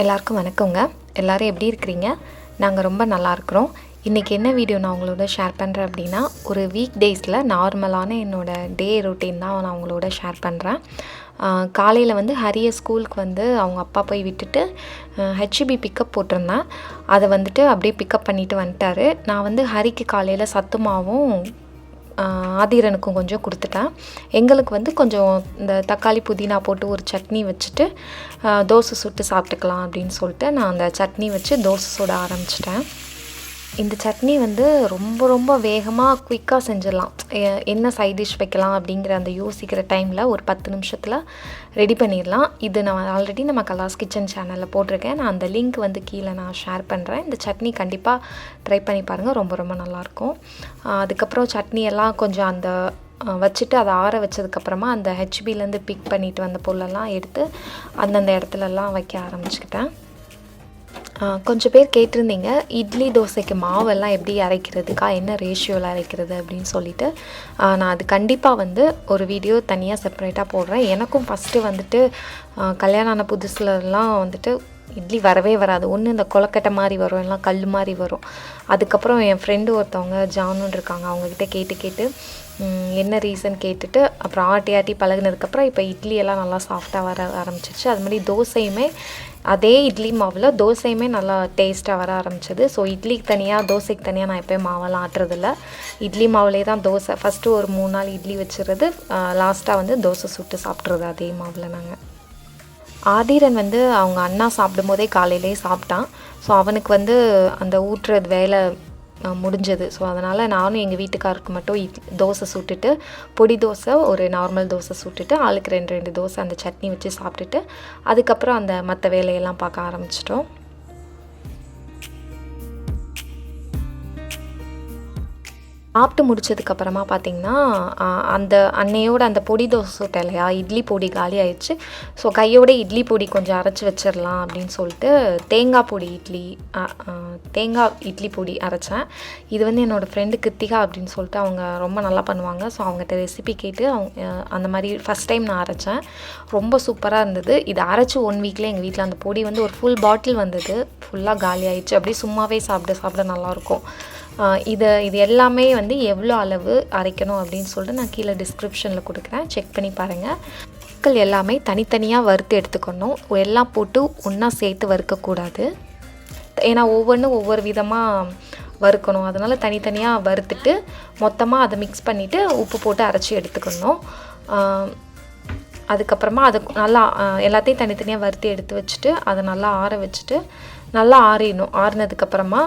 எல்லாருக்கும் வணக்கங்க. எல்லாரும் எப்படி இருக்கிறீங்க? நாங்கள் ரொம்ப நல்லா இருக்கிறோம். இன்றைக்கி என்ன வீடியோ நான் உங்களோட ஷேர் பண்ணுறேன் அப்படின்னா, ஒரு வீக் டேஸில் நார்மலான என்னோடய டே ரொட்டீன் தான் நான் உங்களோட ஷேர் பண்ணுறேன். காலையில் வந்து ஹரியை ஸ்கூலுக்கு வந்து அவங்க அப்பா போய் விட்டுட்டு ஹெச்இபி பிக்கப் போட்டிருந்தேன். அதை வந்துட்டு அப்படியே பிக்கப் பண்ணிவிட்டு வந்துட்டார். நான் வந்து ஹரிக்கு காலையில் சத்துமாவும் ஆதிரனுக்கும் கொஞ்சம் கொடுத்துட்டேன். எங்களுக்கு வந்து கொஞ்சம் இந்த தக்காளி புதினா போட்டு ஒரு சட்னி வச்சுட்டு தோசை சுட்டு சாப்பிட்டுக்கலாம் அப்படின்னு சொல்லிட்டு நான் அந்த சட்னி வச்சு தோசை சுட ஆரம்பிச்சிட்டேன். இந்த சட்னி வந்து ரொம்ப வேகமாக குயிக்காக செஞ்சிடலாம். என்ன சைட் டிஷ் வைக்கலாம் அப்படிங்கிற அந்த யோசிக்கிற டைமில் ஒரு 10 நிமிஷத்தில் ரெடி பண்ணிடலாம். இது நான் ஆல்ரெடி நம்ம கலாஸ் கிச்சன் சேனலில் போட்டிருக்கேன். நான் அந்த லிங்க் வந்து கீழே நான் ஷேர் பண்ணுறேன். இந்த சட்னி கண்டிப்பாக ட்ரை பண்ணி பாருங்கள், ரொம்ப நல்லாயிருக்கும். அதுக்கப்புறம் சட்னி எல்லாம் கொஞ்சம் அந்த வச்சுட்டு அதை ஆற வச்சதுக்கப்புறமா அந்த ஹெச்பிலேருந்து பிக் பண்ணிட்டு வந்த பொருளெல்லாம் எடுத்து அந்தந்த இடத்துலலாம் வைக்க ஆரம்பிச்சுக்கிட்டேன். கொஞ்சம் பேர் கேட்டிருந்தீங்க, இட்லி தோசைக்கு மாவெல்லாம் எப்படி அரைக்கிறதுக்கா, என்ன ரேஷியோவில் அரைக்கிறது அப்படின்னு சொல்லிட்டு. நான் அது கண்டிப்பாக வந்து ஒரு வீடியோ தனியாக செப்பரேட்டாக போடுறேன். எனக்கும் ஃபஸ்ட்டு வந்துட்டு கல்யாணம் ஆன புதுசுலலாம் வந்துட்டு இட்லி வரவே வராது. ஒன்று இந்த கொலக்கட்டை மாதிரி வரும், எல்லாம் கல் மாதிரி வரும். அதுக்கப்புறம் என் ஃப்ரெண்டு ஒருத்தவங்க ஜானுன்னு இருக்காங்க, அவங்கக்கிட்ட கேட்டு என்ன ரீசன் கேட்டுட்டு அப்புறம் ஆட்டி பழகினதுக்கப்புறம் இப்போ இட்லி எல்லாம் நல்லா சாஃப்டாக வர ஆரம்பிச்சிருச்சு. அது மாதிரி தோசையுமே அதே இட்லி மாவில் தோசையுமே நல்லா டேஸ்ட்டாக வர ஆரம்பிச்சிது. ஸோ இட்லிக்கு தனியாக தோசைக்கு தனியாக நான் எப்போயும் மாவெல்லாம் ஆட்டுறதில்ல. இட்லி மாவுலே தான் தோசை. ஃபஸ்ட்டு ஒரு 3 நாள் இட்லி வச்சுறது, லாஸ்ட்டாக வந்து தோசை சுட்டு சாப்பிட்றது அதே மாவில். நாங்கள் ஆதிரன் வந்து அவங்க அண்ணா சாப்பிடும் போதே காலையிலே சாப்பிட்டான். ஸோ அவனுக்கு வந்து அந்த ஊட்டுறது வேலை முடிஞ்சது. ஸோ அதனால் நானும் எங்கள் வீட்டுக்காருக்கு மட்டும் தோசை சுட்டுட்டு, பொடி தோசை ஒரு நார்மல் தோசை சுட்டுட்டு, ஆளுக்கு 2 தோசை அந்த சட்னி வச்சு சாப்பிட்டுட்டு அதுக்கப்புறம் அந்த மற்ற வேலையெல்லாம் பார்க்க ஆரம்பிச்சிட்டோம். சாப்பிட்டு முடிச்சதுக்கப்புறமா பார்த்திங்கன்னா, அந்த அன்னையோட அந்த பொடி தோசை சுட்டேன் இல்லையா, இட்லி பொடி காலி ஆயிடுச்சு. ஸோ கையோட இட்லி பொடி கொஞ்சம் அரைச்சி வச்சிடலாம் அப்படின்னு சொல்லிட்டு தேங்காய் இட்லி பொடி அரைச்சேன். இது வந்து என்னோடய ஃப்ரெண்டு கிருத்திகா அப்படின்னு சொல்லிட்டு அவங்க ரொம்ப நல்லா பண்ணுவாங்க. ஸோ அவங்ககிட்ட ரெசிபி கேட்டு அந்த மாதிரி ஃபஸ்ட் டைம் நான் அரைச்சேன். ரொம்ப சூப்பராக இருந்தது. இது அரைச்சி 1 வீக்கில் எங்கள் வீட்டில் அந்த பொடி வந்து ஒரு ஃபுல் பாட்டில் வந்தது. ஃபுல்லாக காலி ஆயிடுச்சு. அப்படியே சும்மாவே சாப்பிட நல்லாயிருக்கும். இது எல்லாமே வந்து எவ்வளோ அளவு அரைக்கணும் அப்படின்னு சொல்லிட்டு நான் கீழே டிஸ்கிரிப்ஷனில் கொடுக்குறேன், செக் பண்ணி பாருங்கள். பொருட்கள் எல்லாமே தனித்தனியாக வறுத்து எடுத்துக்கணும். எல்லாம் போட்டு ஒன்றா சேர்த்து வறுக்கக்கூடாது. ஏன்னா ஒவ்வொன்றும் ஒவ்வொரு விதமாக வறுக்கணும். அதனால் தனித்தனியாக வறுத்துட்டு மொத்தமாக அதை மிக்ஸ் பண்ணிவிட்டு உப்பு போட்டு அரைச்சி எடுத்துக்கணும். அதுக்கப்புறமா அது நல்லா எல்லாத்தையும் தனித்தனியாக வறுத்து எடுத்து வச்சுட்டு அதை நல்லா ஆற வச்சுட்டு நல்லா ஆறிடணும். ஆறினதுக்கப்புறமா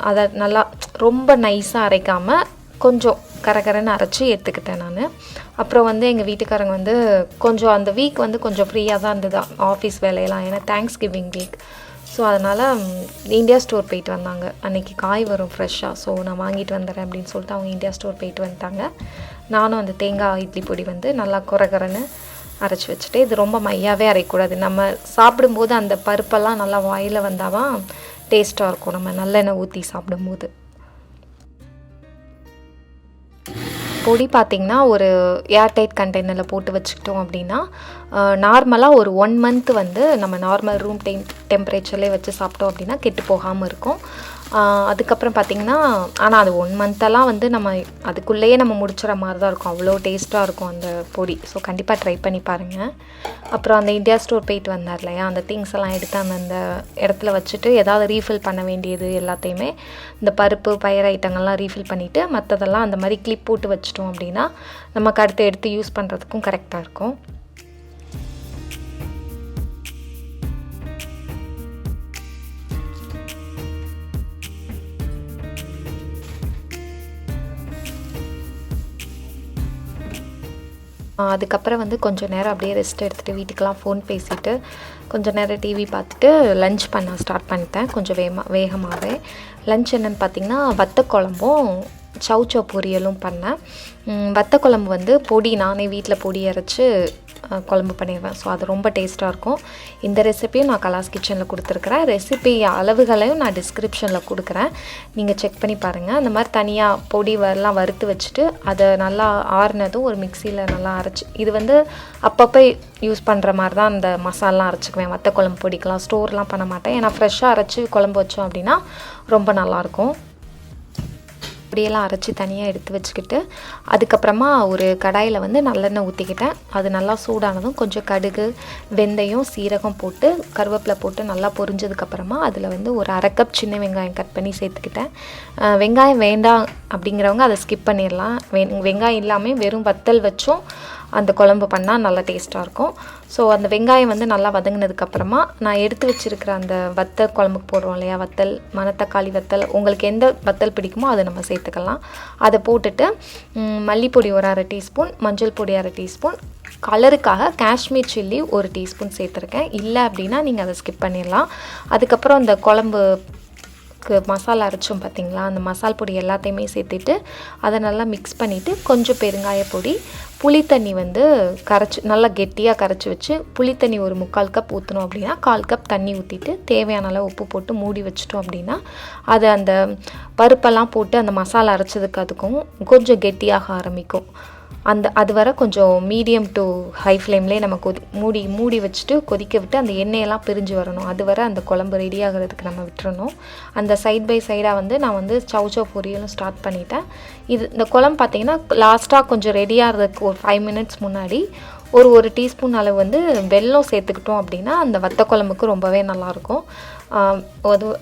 அதை நல்லா ரொம்ப நைஸாக அரைக்காமல் கொஞ்சம் கரகரன்னு அரைச்சி எடுத்துக்கிட்டேன் நான். அப்புறம் வந்து எங்கள் வீட்டுக்காரங்க வந்து கொஞ்சம் அந்த வீக் வந்து கொஞ்சம் ஃப்ரீயாக தான் இருந்தது ஆஃபீஸ் வேலையெல்லாம், ஏன்னா தேங்க்ஸ் கிவிங் வீக். ஸோ அதனால் இந்தியா ஸ்டோர் போயிட்டு வந்தாங்க. அன்றைக்கி காய் வரும் ஃப்ரெஷ்ஷாக, ஸோ நான் வாங்கிட்டு வந்துடுறேன் அப்படின்னு சொல்லிட்டு அவங்க இந்தியா ஸ்டோர் போயிட்டு வந்துட்டாங்க. நானும் அந்த தேங்காய் இட்லி பொடி வந்து நல்லா கொரகரன்னு அரைச்சி வச்சுட்டு, இது ரொம்ப மையாவே அரைக்கூடாது. நம்ம சாப்பிடும்போது அந்த பருப்பெல்லாம் நல்லா வாயில் வந்தால் டேஸ்ட்டாக இருக்கும், நம்ம நல்லெண்ணெய் ஊற்றி சாப்பிடும்போது. பொடி பார்த்திங்கன்னா ஒரு ஏர்டைட் கண்டெய்னரில் போட்டு வச்சுக்கிட்டோம் அப்படின்னா நார்மலாக ஒரு 1 மந்த் வந்து நம்ம நார்மல் ரூம் டெம்பரேச்சர்லேயே வச்சு சாப்பிட்டோம் அப்படின்னா கெட்டு போகாமல் இருக்கும். அதுக்கப்புறம் பார்த்திங்கன்னா, ஆனால் அது 1 மந்த்தெல்லாம் வந்து நம்ம அதுக்குள்ளேயே நம்ம முடிச்சுற மாதிரி தான் இருக்கும். அவ்வளோ டேஸ்ட்டாக இருக்கும் அந்த பொடி. ஸோ கண்டிப்பாக ட்ரை பண்ணி பாருங்கள். அப்புறம் அந்த இந்தியா ஸ்டோர் போயிட்டு வந்தார் இல்லையா, அந்த திங்ஸ் எல்லாம் எடுத்து அந்த இடத்துல வச்சுட்டு ஏதாவது ரீஃபில் பண்ண வேண்டியது எல்லாத்தையுமே இந்த பருப்பு பயிர் ஐட்டங்கள்லாம் ரீஃபில் பண்ணிவிட்டு மற்றதெல்லாம் அந்த மாதிரி கிளிப் போட்டு வச்சிட்டோம் அப்படின்னா நமக்கு அடுத்து எடுத்து யூஸ் பண்ணுறதுக்கும் கரெக்டாக இருக்கும். அதுக்கப்புறம் வந்து கொஞ்சம் நேரம் அப்படியே ரெஸ்ட் எடுத்துகிட்டு வீட்டுக்கெலாம் ஃபோன் பேசிவிட்டு கொஞ்சம் நேரம் டிவி பார்த்துட்டு லன்ச் பண்ண ஸ்டார்ட் பண்ணிட்டேன். கொஞ்சம் வேகமாகவே லன்ச் என்னென்னு பார்த்திங்கன்னா, வத்த குழம்பும் சௌச்சோ பொரியலும் பண்ணேன். வத்த குழம்பு வந்து பொடி நானே வீட்டில் பொடி அரைச்சி குழம்பு பண்ணிடுவேன். ஸோ அது ரொம்ப டேஸ்ட்டாக இருக்கும். இந்த ரெசிபியும் நான் கலாஸ் கிச்சனில் கொடுத்துருக்குறேன். ரெசிபி அளவுகளையும் நான் டிஸ்கிரிப்ஷனில் கொடுக்குறேன், நீங்கள் செக் பண்ணி பாருங்கள். அந்த மாதிரி தனியாக பொடி எல்லாம் வறுத்து வச்சுட்டு அதை நல்லா ஆறுனதும் ஒரு மிக்சியில் நல்லா அரைச்சி, இது வந்து அப்பப்போ யூஸ் பண்ணுற மாதிரி தான் அந்த மசாலாம் அரைச்சிக்குவேன். வத்த குழம்பு பொடிக்கெலாம் ஸ்டோர்லாம் பண்ண மாட்டேன், ஏன்னா ஃப்ரெஷ்ஷாக அரைச்சி குழம்பு வச்சோம் அப்படின்னா ரொம்ப நல்லாயிருக்கும். இப்படியெல்லாம் அரைச்சி தனியாக எடுத்து வச்சுக்கிட்டு அதுக்கப்புறமா ஒரு கடாயில் வந்து நல்லெண்ணெய் ஊற்றிக்கிட்டேன். அது நல்லா சூடானதும் கொஞ்சம் கடுகு, வெந்தயம், சீரகம் போட்டு கருவேப்பிலை போட்டு நல்லா பொரிஞ்சதுக்கப்புறமா அதில் வந்து ஒரு 1/2 கப் சின்ன வெங்காயம் கட் பண்ணி சேர்த்துக்கிட்டேன். வெங்காயம் வேண்டாம் அப்படிங்கிறவங்க அதை ஸ்கிப் பண்ணிடலாம். வெங்காயம் இல்லாமல் வெறும் வத்தல் வச்சும் அந்த குழம்பு பண்ணால் நல்லா டேஸ்ட்டாக இருக்கும். ஸோ அந்த வெங்காயம் வந்து நல்லா வதங்கினதுக்கப்புறமா நான் எடுத்து வச்சுருக்கிற அந்த வத்தல் குழம்புக்கு போடுறோம் இல்லையா, வத்தல், மணத்தக்காளி வத்தல், உங்களுக்கு எந்த வத்தல் பிடிக்குமோ அதை நம்ம சேர்த்துக்கலாம். அதை போட்டுட்டு மல்லிப்பொடி ஒரு 1/2 டீஸ்பூன், மஞ்சள் பொடி 1/2 டீஸ்பூன், கலருக்காக காஷ்மீர் சில்லி 1 டீஸ்பூன் சேர்த்துருக்கேன். இல்லை அப்படின்னா நீங்கள் அதை ஸ்கிப் பண்ணிடலாம். அதுக்கப்புறம் அந்த குழம்பு மசாலா அரைச்சோம் பார்த்திங்களா, அந்த மசால் பொடி எல்லாத்தையுமே சேர்த்துட்டு அதை நல்லா மிக்ஸ் பண்ணிவிட்டு கொஞ்சம் பெருங்காய பொடி, புளித்தண்ணி வந்து கரைச்சி நல்லா கெட்டியாக கரைச்சி வச்சு புளித்தண்ணி ஒரு 3/4 கப் ஊற்றணும் அப்படின்னா 1/4 கப் தண்ணி ஊற்றிட்டு தேவையான அளவு உப்பு போட்டு மூடி வச்சிட்டோம் அப்படின்னா அது அந்த பருப்பெல்லாம் போட்டு அந்த மசாலா அரைச்சதுக்கு அதுக்கும் கொஞ்சம் கெட்டியாக ஆரம்பிக்கும். அது வர கொஞ்சம் மீடியம் டு ஹை ஃப்ளேம்லேயே நம்ம மூடி வச்சுட்டு கொதிக்க விட்டு அந்த எண்ணெயெல்லாம் பிரிஞ்சு வரணும். அது வர அந்த குழம்பு ரெடி ஆகிறதுக்கு நம்ம விட்டுறணும். அந்த சைட் பை சைடாக வந்து நான் வந்து சௌச்சோ பொரியலும் ஸ்டார்ட் பண்ணிட்டேன். இந்த குழம்பு பார்த்திங்கன்னா லாஸ்ட்டாக கொஞ்சம் ரெடி ஆகிறதுக்கு ஒரு 5 மினிட்ஸ் முன்னாடி ஒரு டீஸ்பூன் அளவு வந்து வெல்லம் சேர்த்துக்கிட்டோம் அப்படின்னா அந்த வத்த குழம்புக்கு ரொம்பவே நல்லாயிருக்கும்.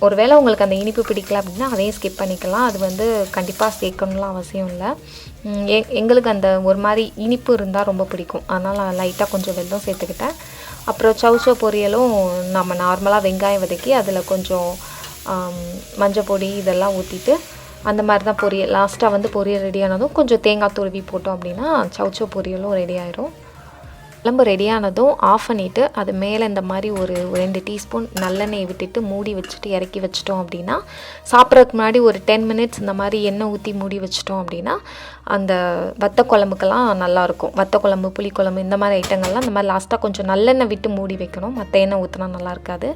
ஒரு வேளை உங்களுக்கு அந்த இனிப்பு பிடிக்கல அப்படின்னா அதையும் ஸ்கிப் பண்ணிக்கலாம். அது வந்து கண்டிப்பாக சேர்க்கணும்லாம் அவசியம் இல்லை. எங்களுக்கு அந்த ஒரு மாதிரி இனிப்பு இருந்தால் ரொம்ப பிடிக்கும், அதனால் லைட்டாக கொஞ்சம் வெல்லம் சேர்த்துக்கிட்டேன். அப்புறம் சௌச்சோ பொரியலும் நம்ம நார்மலாக வெங்காயம் வதக்கி அதில் கொஞ்சம் மஞ்சள் பொடி இதெல்லாம் ஊற்றிட்டு அந்த மாதிரி தான் பொரியல். லாஸ்ட்டாக வந்து பொரியல் ரெடியானதும் கொஞ்சம் தேங்காய் துருவி போட்டோம் அப்படின்னா சௌச்சோ பொரியலும் ரெடி ஆயிரும். குழம்பு ரெடியானதும் ஆஃப் பண்ணிவிட்டு அது மேலே இந்த மாதிரி ஒரு 2 டீஸ்பூன் நல்லெண்ணெய் விட்டுட்டு மூடி வச்சுட்டு இறக்கி வச்சிட்டோம் அப்படின்னா சாப்பிட்றதுக்கு முன்னாடி ஒரு 10 மினிட்ஸ் இந்த மாதிரி எண்ணெய் ஊற்றி மூடி வச்சிட்டோம் அப்படின்னா அந்த வத்த குழம்புக்கெல்லாம் நல்லாயிருக்கும். வத்த குழம்பு, புளிக்குழம்பு இந்த மாதிரி ஐட்டங்கள்லாம் இந்த மாதிரி லாஸ்ட்டாக கொஞ்சம் நல்லெண்ணெய் விட்டு மூடி வைக்கணும், மற்ற எண்ணெய் ஊற்றினா நல்லா இருக்காது.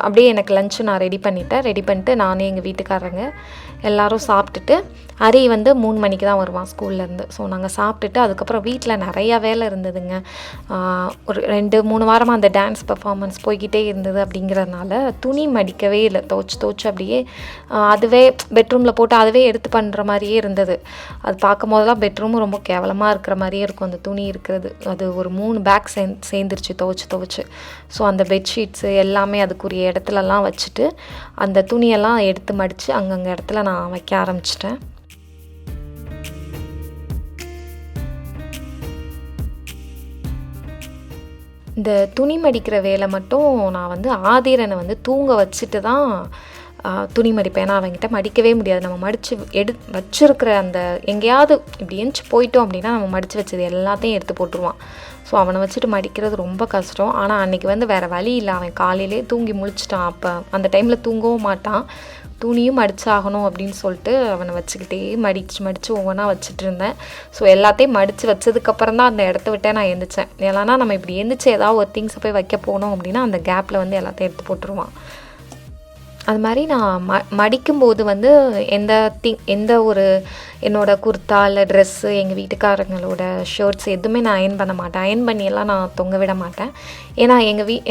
அப்படியே எனக்கு லஞ்சு நான் ரெடி பண்ணிவிட்டு நானே எங்கள் வீட்டுக்காரங்க எல்லோரும் சாப்பிட்டுட்டு ஹரி வந்து 3 மணிக்கு தான் வருவான் ஸ்கூல்லேருந்து. ஸோ நாங்கள் சாப்பிட்டுட்டு அதுக்கப்புறம் வீட்டில் நிறையா வேலை இருந்ததுங்க. ஒரு 2-3 வாரமாக அந்த டான்ஸ் பர்ஃபார்மன்ஸ் போய்கிட்டே இருந்தது. அப்படிங்கிறதுனால துணி மடிக்கவே இல்லை, துவச்சி அப்படியே அதுவே பெட்ரூமில் போட்டு அதுவே எடுத்து பண்ணுற மாதிரியே இருந்தது. அது பார்க்கும் போதெல்லாம் பெட்ரூமும் ரொம்ப கேவலமாக இருக்கிற மாதிரியே இருக்கும் அந்த துணி இருக்கிறது. அது ஒரு 3 பேக் சேர்ந்துருச்சு துவச்சி. ஸோ அந்த பெட்ஷீட்ஸு எல்லாமே அதுக்குரிய இடத்துலலாம் வச்சுட்டு அந்த துணியெல்லாம் எடுத்து மடித்து அங்கங்கே இடத்துல நான் வைக்க ஆரம்பிச்சிட்டேன். இந்த துணி மடிக்கிற வேலை மட்டும் நான் வந்து ஆதிரனை வந்து தூங்க வச்சுட்டு தான் துணி மடிப்பேன். ஏன்னா அவங்ககிட்ட மடிக்கவே முடியாது. நம்ம மடித்து வச்சுருக்கிற அந்த எங்கேயாவது இப்படி எந்திச்சு போயிட்டோம் அப்படின்னா நம்ம மடித்து வச்சது எல்லாத்தையும் எடுத்து போட்டுருவான். ஸோ அவனை வச்சுட்டு மடிக்கிறது ரொம்ப கஷ்டம். ஆனால் அன்றைக்கி வந்து வேறு வழி இல்லை, அவன் காலையிலே தூங்கி முழிச்சிட்டான். அப்போ அந்த டைமில் தூங்கவும் மாட்டான், துணியும் மடிச்சாகணும் அப்படின்னு சொல்லிட்டு அவனை வச்சுக்கிட்டே மடித்து ஒவ்வொன்றா வச்சுட்டு இருந்தேன். ஸோ எல்லாத்தையும் மடித்து வச்சதுக்கப்புறம் தான் அந்த இடத்த விட்டே நான் எழுந்திரிச்சேன். இல்லைனா நம்ம இப்படி எழுந்திரிச்சு ஏதாவது ஒரு திங்ஸை போய் வைக்க போனோம் அப்படின்னா அந்த கேப்பில் வந்து எல்லாத்தையும் எடுத்து போட்டுருவான். அது மாதிரி நான் மடிக்கும்போது வந்து எந்த ஒரு என்னோடய குர்த்தா இல்லை ட்ரெஸ்ஸு, எங்கள் வீட்டுக்காரங்களோட ஷர்ட்ஸ் எதுவுமே நான் அயர்ன் பண்ண மாட்டேன். அயர்ன் பண்ணியெல்லாம் நான் தொங்க விட மாட்டேன். ஏன்னா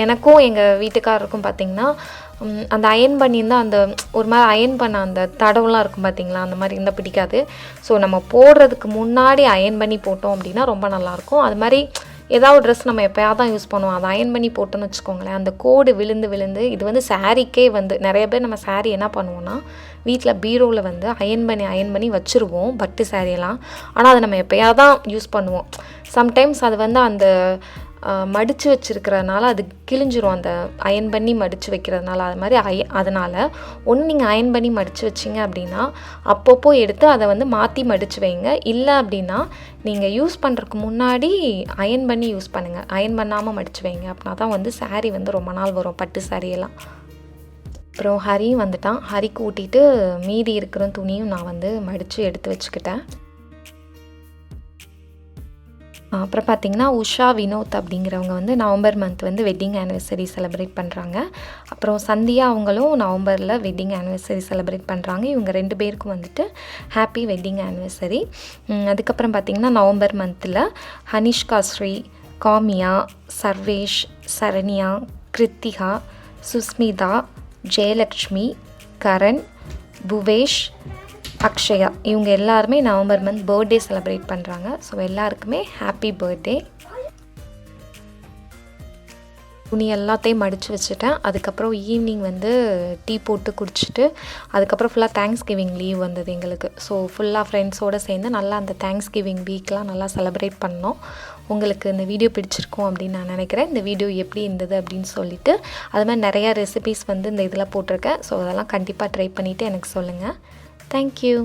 எனக்கும் எங்கள் வீட்டுக்காரருக்கும் பார்த்திங்கன்னா அந்த அயர்ன் பண்ணியிருந்தால் அந்த ஒரு மாதிரி அயர்ன் பண்ண அந்த தடவுலாம் இருக்கும் பார்த்திங்களா, அந்த மாதிரி இருந்தால் பிடிக்காது. ஸோ நம்ம போடுறதுக்கு முன்னாடி அயர்ன் பண்ணி போட்டோம் அப்படின்னா ரொம்ப நல்லாயிருக்கும். அது மாதிரி ஏதாவது ட்ரெஸ் நம்ம எப்போயாவது தான் யூஸ் பண்ணுவோம், அதை அயர்ன் பண்ணி போட்டோன்னு வச்சுக்கோங்களேன், அந்த கோடு விழுந்து இது வந்து சாரீக்கே வந்து நிறைய பேர் நம்ம சாரீ என்ன பண்ணுவோன்னா வீட்டில் பீரோவில் வந்து அயர்ன் பண்ணி வச்சுருவோம் பட்டு சாரியெல்லாம். ஆனால் அதை நம்ம எப்போயாவது தான் யூஸ் பண்ணுவோம். சம்டைம்ஸ் அது வந்து அந்த மடித்து வச்சுருக்கிறதுனால அது கிழிஞ்சிரும், அந்த அயர்ன் பண்ணி மடித்து வைக்கிறதுனால. அது மாதிரி அதனால் ஒன்று நீங்கள் அயர்ன் பண்ணி மடித்து வச்சிங்க அப்படின்னா அப்பப்போ எடுத்து அதை வந்து மாற்றி மடித்து வைங்க. இல்லை அப்படின்னா நீங்கள் யூஸ் பண்ணுறதுக்கு முன்னாடி அயர்ன் பண்ணி யூஸ் பண்ணுங்கள், அயர்ன் பண்ணாமல் மடித்து வைங்க. அப்படின்னா தான் வந்து சாரீ வந்து ரொம்ப நாள் வரும், பட்டு சாரியெல்லாம். அப்புறம் ஹரியும் வந்துட்டான். ஹரிக்கு ஊட்டிட்டு மீதி இருக்கிற துணியும் நான் வந்து மடித்து எடுத்து வச்சுக்கிட்டேன். அப்புறம் பார்த்திங்கன்னா உஷா வினோத் அப்படிங்கிறவங்க வந்து நவம்பர் மந்த் வந்து வெட்டிங் ஆனிவர்சரி செலிப்ரேட் பண்ணுறாங்க. அப்புறம் சந்தியா அவங்களும் நவம்பரில் வெட்டிங் ஆனிவர்சரி செலிப்ரேட் பண்ணுறாங்க. இவங்க 2 பேருக்கும் வந்துட்டு ஹாப்பி வெட்டிங் ஆனிவர்சரி. அதுக்கப்புறம் பார்த்திங்கன்னா நவம்பர் மந்தில் ஹனிஷ்கா ஸ்ரீ, காமியா, சர்வேஷ், சரண்யா, கிருத்திகா, சுஸ்மிதா, ஜெயலக்ஷ்மி, கரண், புவேஷ், அக்ஷயா இவங்க எல்லாருமே நவம்பர் மந்த் பர்த்டே செலிப்ரேட் பண்ணுறாங்க. ஸோ எல்லாருக்குமே ஹாப்பி பர்த்டே. துணி எல்லாத்தையும் மடித்து வச்சுட்டேன். அதுக்கப்புறம் ஈவினிங் வந்து டீ போட்டு குடிச்சிட்டு அதுக்கப்புறம் ஃபுல்லாக தேங்க்ஸ் கிவிங் லீவ் வந்தது எங்களுக்கு. ஸோ ஃபுல்லாக ஃப்ரெண்ட்ஸோடு சேர்ந்து நல்லா அந்த தேங்க்ஸ் கிவிங் வீக்லாம் நல்லா செலிப்ரேட் பண்ணோம். உங்களுக்கு இந்த வீடியோ பிடிச்சிருக்கும் அப்படின்னு நான் நினைக்கிறேன். இந்த வீடியோ எப்படி இருந்தது அப்படின்னு சொல்லிவிட்டு அது மாதிரி நிறையா ரெசிபீஸ் வந்து இந்த இதில் போட்டிருக்கேன். ஸோ அதெல்லாம் கண்டிப்பாக ட்ரை பண்ணிவிட்டு எனக்கு சொல்லுங்கள். Thank you.